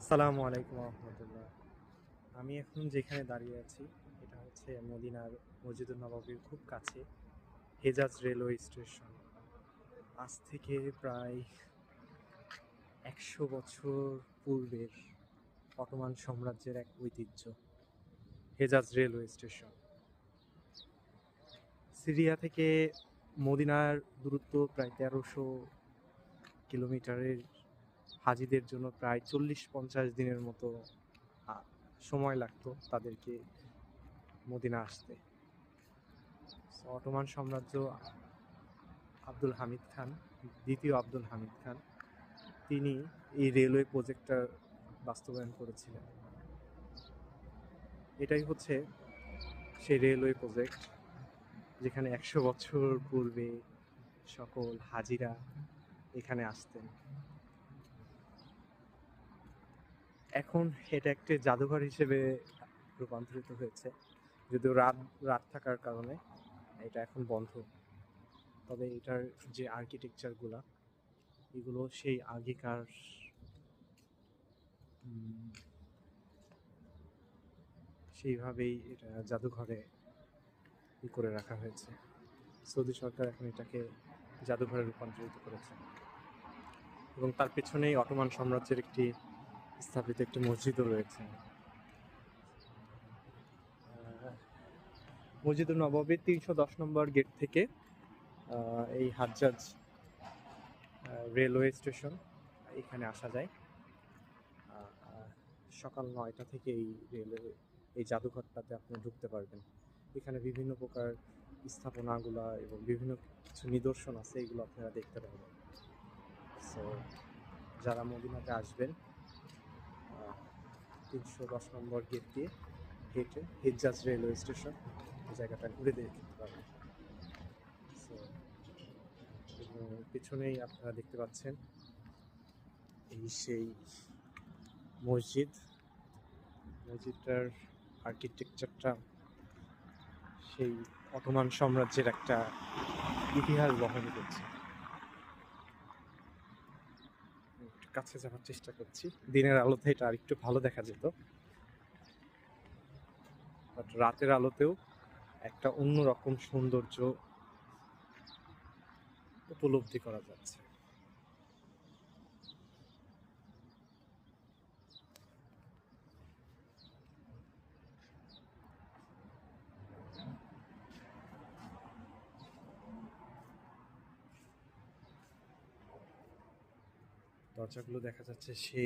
আসসালামু আলাইকুম রহমতুল্লাহ। আমি এখন যেখানে দাঁড়িয়ে আছি এটা হচ্ছে মদিনার মসজিদুন নববীর খুব কাছে হেজাজ রেলওয়ে স্টেশন। আজ থেকে প্রায় ১০০ বছর পূর্বের অটোমান সাম্রাজ্যের এক ঐতিহ্য হেজাজ রেলওয়ে স্টেশন। সিরিয়া থেকে মদিনার দূরত্ব প্রায় ১৩০০ কিলোমিটারের। হাজিদের জন্য প্রায় ৪০-৫০ দিনের মতো সময় লাগতো তাদেরকে মদিনা আসতে। অটোমান সাম্রাজ্য আব্দুল হামিদ খান, দ্বিতীয় আব্দুল হামিদ খান, তিনি এই রেলওয়ে প্রজেক্টটা বাস্তবায়ন করেছিলেন। এটাই হচ্ছে সেই রেলওয়ে প্রজেক্ট যেখানে ১০০ বছর পূর্বে সকল হাজিরা এখানে আসতেন। এখন এটা একটি জাদুঘর হিসেবে রূপান্তরিত হয়েছে, যদিও রাত রাত থাকার কারণে এটা এখন বন্ধ। তবে এটার যে আর্কিটেকচারগুলা এগুলো সেই আগেকার সেইভাবেই এটা জাদুঘরে করে রাখা হয়েছে। সৌদি সরকার এখন এটাকে জাদুঘরে রূপান্তরিত করেছে এবং তার পেছনেই অটোমান সাম্রাজ্যের একটি স্থাপিত একটি মসজিদও রয়েছে। মসজিদুন নববীর ৩১০ নম্বর গেট থেকে এই হাজ্জাজ রেলওয়ে স্টেশন এখানে আসা যায়। সকাল ৯টা থেকে এই জাদুঘরটাতে আপনি ঢুকতে পারবেন। এখানে বিভিন্ন প্রকার স্থাপনাগুলা এবং বিভিন্ন কিছু নিদর্শন আছে, এগুলো আপনারা দেখতে পারবেন। সো যারা মদিনাতে আসবেন ৩১০ নম্বর গেট দিয়ে হেঁটে হেজ্জাজ রেলওয়ে স্টেশন এই জায়গাটা ঘুরে দেখতে পারবেন। সো পিছনেই আপনারা দেখতে পাচ্ছেন এই সেই মসজিদটার আর্কিটেকচারটা সেই অটোমান সাম্রাজ্যের একটা ইতিহাস বহন করছে। একটু কাছে যাওয়ার চেষ্টা করছি, দিনের আলোতে এটা আরেকটু ভালো দেখা যেত, বাট রাতের আলোতেও একটা অন্যরকম সৌন্দর্য উপলব্ধি করা যাচ্ছে। দরজাগুলো দেখা যাচ্ছে সেই